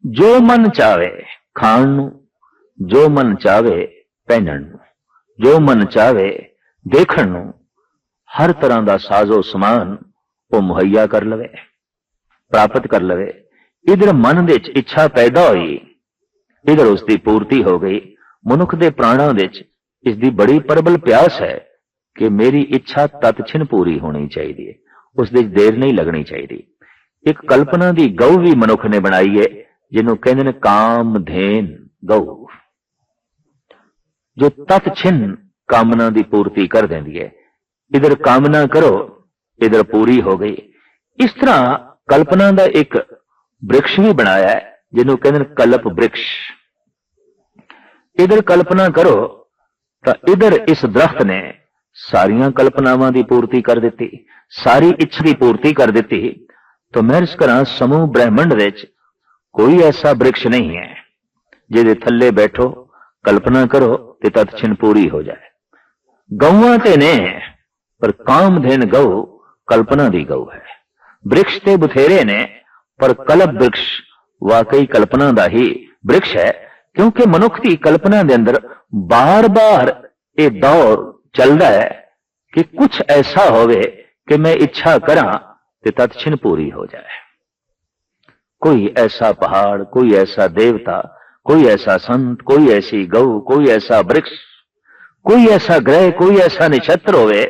ਜੋ ਮਨ ਚਾਵੇ ਖਾਣ ਨੂੰ, ਜੋ ਮਨ ਚਾਵੇ ਪਹਿਨਣ ਨੂੰ, ਜੋ ਮਨ ਚਾਵੇ ਦੇਖਣ ਨੂੰ, ਹਰ ਤਰ੍ਹਾਂ ਦਾ ਸਾਜ਼ੋ ਸਮਾਨ ਉਹ ਮੁਹੱਈਆ ਕਰ ਲਵੇ, ਪ੍ਰਾਪਤ ਕਰ ਲਵੇ। ਇਧਰ ਮਨ ਦੇ ਵਿੱਚ ਇੱਛਾ ਪੈਦਾ ਹੋਈ, ਇਧਰ ਉਸ ਦੀ ਪੂਰਤੀ ਹੋ ਗਈ। ਮਨੁੱਖ ਦੇ ਪ੍ਰਾਣਾਂ ਵਿੱਚ ਇਸ ਦੀ ਬੜੀ ਪ੍ਰਬਲ ਪਿਆਸ ਹੈ ਕਿ ਮੇਰੀ ਇੱਛਾ ਤਤਛਿਨ ਪੂਰੀ ਹੋਣੀ ਚਾਹੀਦੀ ਹੈ, ਉਸ ਦੇ ਦੇਰ ਨਹੀਂ ਲੱਗਣੀ ਚਾਹੀਦੀ। ਇੱਕ ਕਲਪਨਾ ਦੀ ਗਊ ਵੀ ਮਨੁੱਖ ਨੇ ਬਣਾਈ ਹੈ, ਜਿਹਨੂੰ ਕਹਿੰਦੇ ਨੇ ਕਾਮਧੇਨ ਗਊ, ਜੋ ਤਤਛਿਨ ਕਾਮਨਾ ਦੀ ਪੂਰਤੀ ਕਰ ਦਿੰਦੀ ਹੈ। ਇਧਰ ਕਾਮਨਾ ਕਰੋ, ਇਧਰ ਪੂਰੀ ਹੋ ਗਈ। ਇਸ ਤਰ੍ਹਾਂ ਕਲਪਨਾ ਦਾ ਇੱਕ ਬ੍ਰਿਕਸ਼ ਵੀ ਬਣਾਇਆ ਹੈ, ਜਿਹਨੂੰ ਕਹਿੰਦੇ ਨੇ ਕਲਪ ਬ੍ਰਿਕਸ਼। ਇਧਰ ਕਲਪਨਾ ਕਰੋ ਤਾਂ ਇਧਰ ਇਸ ਦਰਖਤ ਨੇ ਸਾਰੀਆਂ ਕਲਪਨਾਵਾਂ ਦੀ ਪੂਰਤੀ ਕਰ ਦਿੱਤੀ, ਸਾਰੀ ਇੱਛਾ ਦੀ ਪੂਰਤੀ ਕਰ ਦਿੱਤੀ। ਤਾਂ ਮੈਂ ਇਸ ਕਰਾਂ ਸਮੂਹ ਬ੍ਰਹਿਮੰਡ ਵਿੱਚ ਕੋਈ ਐਸਾ ਬ੍ਰਿਕਸ਼ ਨਹੀਂ ਹੈ ਜਿਹਦੇ ਥੱਲੇ ਬੈਠੋ, ਕਲਪਨਾ ਕਰੋ ਤੇ ਤਤਛਿਨ ਪੂਰੀ ਹੋ ਜਾਏ। ਗਊਆਂ ਤੇ ਨੇ, ਪਰ ਕਾਮਧੇਨ ਗਊ ਕਲਪਨਾ ਦੀ ਗਊ ਹੈ। ਬ੍ਰਿਕਸ਼ ਤੇ ਬਥੇਰੇ ਨੇ, ਪਰ ਕਲਪ ਬ੍ਰਿਕਸ਼ ਵਾਕਈ ਕਲਪਨਾ ਦਾ ਹੀ ਬ੍ਰਿਕਸ਼ ਹੈ, ਕਿਉਂਕਿ ਮਨੁੱਖ ਦੀ ਕਲਪਨਾ ਦੇ ਅੰਦਰ ਬਾਰ-ਬਾਰ ਇਹ ਦੌਰ ਚੱਲਦਾ ਹੈ ਕਿ ਕੁਝ ਐਸਾ ਹੋਵੇ ਕਿ ਮੈਂ ਇੱਛਾ ਕਰਾਂ ਤੇ ਤਤਛਿਨ ਪੂਰੀ ਹੋ ਜਾਏ। ਕੋਈ ਐਸਾ ਪਹਾੜ, ਕੋਈ ਐਸਾ ਦੇਵਤਾ, ਕੋਈ ਐਸਾ ਸੰਤ, ਕੋਈ ਐਸੀ ਗਊ, ਕੋਈ ਐਸਾ ਬ੍ਰਿਕਸ਼, ਕੋਈ ਐਸਾ ਗ੍ਰਹਿ, ਕੋਈ ਐਸਾ ਨਛੱਤਰ ਹੋਵੇ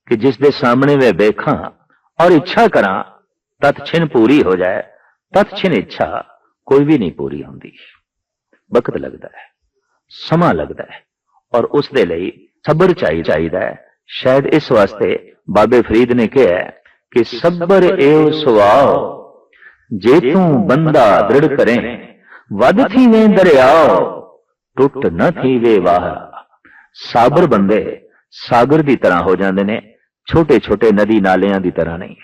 कि जिस दे सामने मैं देखा और इच्छा करा तत्छिन पूरी हो जाए। तत्छिन इच्छा कोई भी नहीं पूरी होती, वक्त लगता है, समा लगता है, और उस दे लई सबर चाहिए। शायद इस वास्ते बाबे फरीद ने कहा कि सबर एव सुआओ जे तू बंदा दृढ़ करें, वध थी वे दरियाओ टुट न थी वे वाह। साबर बंदे सागर की तरह हो जाते ने, छोटे छोटे नदी नालियां की तरह नहीं,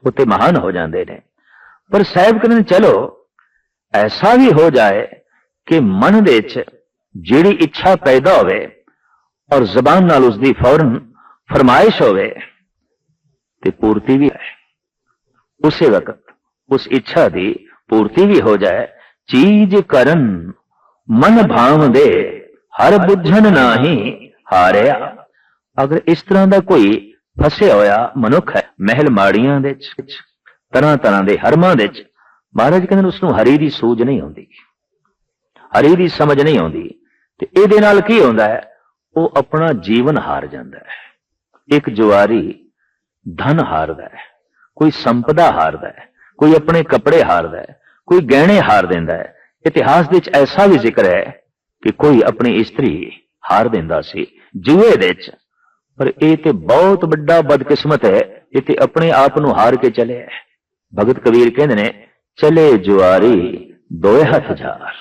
उत्ते महान हो जाते ने। पर साहिब कहते चलो ऐसा भी हो जाए कि मन दे जिहड़ी इच्छा पैदा होवे और जबान नाल उसकी फौरन फरमाइश होवे ते पूर्ति भी है, उसे वक्त उस इच्छा की पूर्ति भी हो जाए। चीज करन मन भाव दे हर बुझन नाही हारिया। अगर इस तरह का कोई फसिया होया मनुख है महल माड़ियां दे विच, तरह तरह के हरमां दे विच, महाराज कहंदे उसनूं हरी दी सूझ नहीं आउंदी, हरी दी समझ नहीं आउंदी। ते इहदे नाल की हुंदा है, वो अपना जीवन हार जांदा है। एक जुआरी धन हारदा है, कोई संपदा हारदा है, कोई अपने कपड़े हारदा है, कोई गहने हार दिंदा है। इतिहास दे विच ऐसा भी जिक्र है कि कोई अपनी स्त्री हार दिंदा सी जुए दे विच। पर यह तो बहुत बड़ा बदकिस्मत है, ये तो अपने आप नूं हार के चले। भगत कबीर कहंदे ने चले जुआरी दोए हथ झाड़।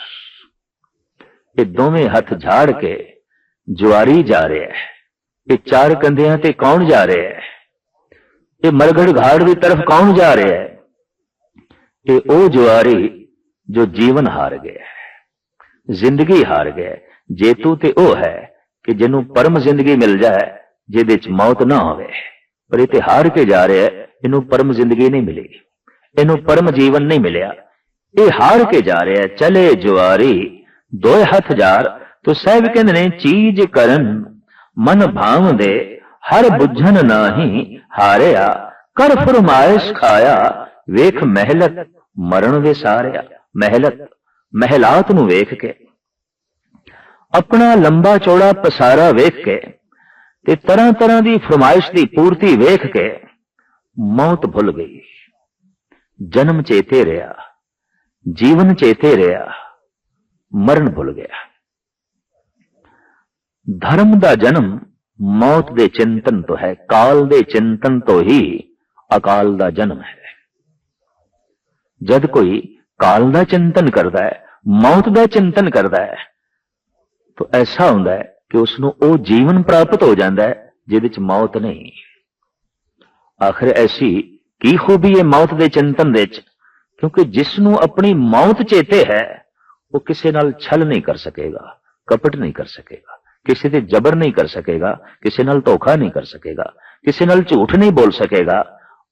ये दोवें हथ झाड़ के जुआरी जा रहा है। ये चार कंधियां ते कौन जा रहा है? ये मरगढ़ घाड़ की तरफ कौन जा रहा है? ये ओ जुआरी जो जीवन हार गया है, जिंदगी हार गया है। जेतू ते ओ है कि जिन्हों परम जिंदगी मिल जाए, जिहदे च मौत ना होवे। पर इह हार के जा रहा है, इनू परम जिंदगी नहीं मिली, इनू परम जीवन नहीं मिलिया। ये हार के जा रहा है। चले जुआरी दोए हथ जार। तो साहिब कहंदे ने चीज करन मन भाव दे हर बुझन नाही हारिया। कर फरमाइश खाया वेख महलत मरण वे सारिया। महलत महलात नू वेख के, अपना लंबा चौड़ा पसारा वेख के, ते तरह तरह की फरमाइश की पूर्ति वेख के मौत भुल गई। जन्म चेते रहा, जीवन चेते रहा, मरण भुल गया। धर्म का जन्म मौत के चिंतन तो है, काल के चिंतन तो ही अकाल का जन्म है। जब कोई काल का चिंतन करता है, मौत का चिंतन करता है, तो ऐसा होता है कि उसनों वो जीवन प्राप्त हो जाता है जिहदे च मौत नहीं। आखिर ऐसी की खूबी है मौत के चिंतन दे विच? क्योंकि जिसनों अपनी मौत चेते है वो किसी नाल छल नहीं कर सकेगा, कपट नहीं कर सकेगा, किसी से जबर नहीं कर सकेगा, किसी नाल धोखा नहीं कर सकेगा, किसी नाल झूठ नहीं बोल सकेगा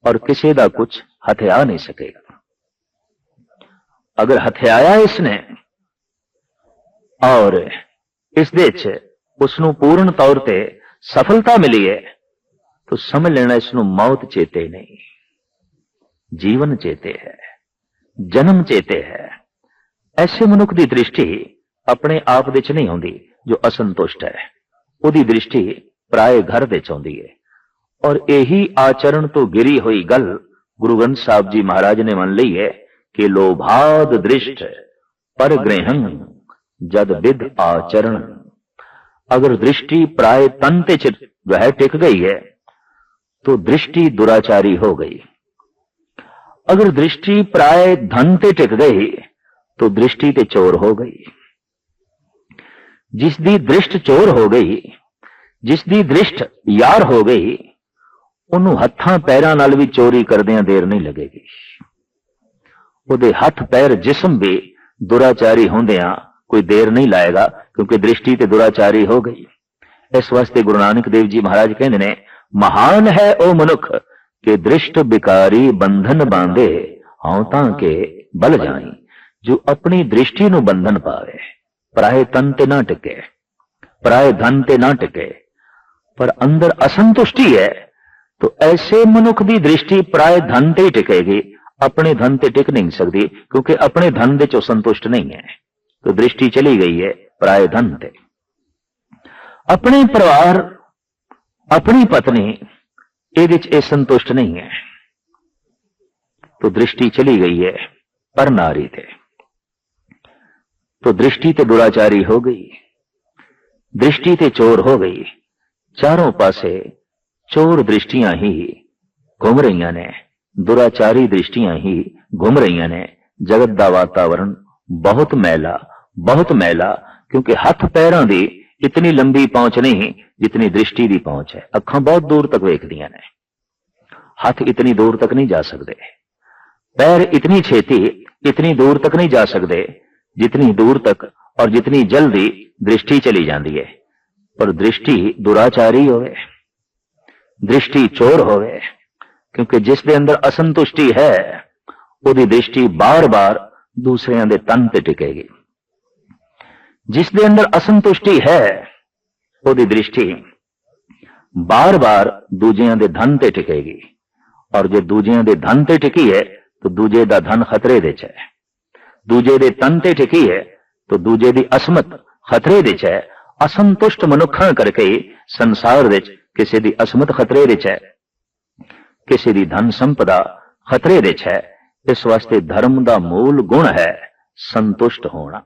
और किसी का कुछ हथिया नहीं सकेगा। अगर हथियाया इसने और इस दे च उसनू पूर्ण तौर ते सफलता मिली है तो समझ लेना इसनू मौत चेते नहीं, जीवन चेते है, जन्म चेते है। ऐसे मनुख की दृष्टि अपने आप विच नहीं होंदी जो असंतुष्ट है, उहदी दृष्टि पराए घर दे च आउंदी है। और यही आचरण तो गिरी हुई गल गुरु ग्रंथ साहब जी महाराज ने मन ली है कि लोभाद दृष्ट पर ग्रहण जद विद आचरण। अगर दृष्टि प्राय तन ते वह टिक गई है तो दृष्टि दुराचारी हो गई। अगर दृष्टि प्राय धन ते टिक गई तो दृष्टि ते चोर हो गई। जिस दी दृष्ट चोर हो गई, जिस दी दृष्ट यार हो गई, ਉਹਨੂੰ ਹੱਥਾਂ ਪੈਰਾਂ ਨਾਲ ਵੀ ਚੋਰੀ ਕਰਦਿਆਂ ਦੇਰ ਨਹੀਂ ਲੱਗੇਗੀ। ਉਹਦੇ ਹੱਥ ਪੈਰ ਜਿਸਮ ਵੀ ਦੁਰਾਚਾਰੀ ਹੁੰਦਿਆਂ ਕੋਈ ਦੇਰ ਨਹੀਂ ਲਾਏਗਾ, ਕਿਉਂਕਿ ਦ੍ਰਿਸ਼ਟੀ ਤੇ ਦੁਰਾਚਾਰੀ ਹੋ ਗਈ। ਇਸ ਵਾਸਤੇ ਗੁਰੂ ਨਾਨਕ ਦੇਵ ਜੀ ਮਹਾਰਾਜ ਕਹਿੰਦੇ ਨੇ, ਮਹਾਨ ਹੈ ਉਹ ਮਨੁੱਖ ਕਿ ਦ੍ਰਿਸ਼ਟ ਬਿਕਾਰੀ ਬੰਧਨ ਬਾਂਧੇ ਹਉ ਤਾਂ ਕੇ ਬਲ ਜਾਈ। ਜੋ ਆਪਣੀ ਦ੍ਰਿਸ਼ਟੀ ਨੂੰ ਬੰਧਨ ਪਾਵੇ, ਪਰਾਏ ਤਨ ਤੇ ਨਾ ਟਿਕੇ, ਪਰਾਏ ਧਨ ਤੇ ਨਾ ਟਿਕੇ, पर अंदर असंतुष्टि है तो ऐसे मनुख की दृष्टि प्राय धन ते ही टिकेगी, अपने धन ते टिक नहीं सकती, क्योंकि अपने धन दे चो संतुष्ट नहीं है। तो दृष्टि चली गई है प्राय धन ते। अपने परिवार, अपनी पत्नी ये संतुष्ट नहीं है तो दृष्टि चली गई है पर नारी ते। तो दृष्टि ते दुराचारी हो गई, दृष्टि ते चोर हो गई। चारों पासे चोर दृष्टियां ही घूम रही ने, दुराचारी दृष्टियां ही घूम रही ने। जगत का वातावरण बहुत मैला, क्योंकि हथ पैरों की इतनी लंबी पहुंच नहीं जितनी दृष्टि की पहुंच है। अखां बहुत दूर तक वेखदियां ने, हाथ इतनी दूर तक नहीं जा सकते, पैर इतनी छेती इतनी दूर तक नहीं जा सकते जितनी दूर तक और जितनी जल्दी दृष्टि चली जाती है। पर दृष्टि दुराचारी होवे, दृष्टि चोर होवे, क्योंकि जिस दे अंदर असंतुष्टि है उहदी दृष्टि बार बार दूसरियां दे तन ते टिकेगी। जिस दे अंदर असंतुष्टि है उहदी दृष्टि बार बार दूजियां दे धन ते टिकेगी। और जे दूजियां दे धन ते टिकी है तो दूजे दा धन खतरे दे च है, दूजे दे तन ते टिकी है तो दूजे दी असमत खतरे दे च है। असंतुष्ट मनुखां करके संसार विच किसी दी असमत खतरे विच है, किसी दी धन संपदा खतरे विच है। इस वास्ते धर्म दा मूल गुण है संतुष्ट होना।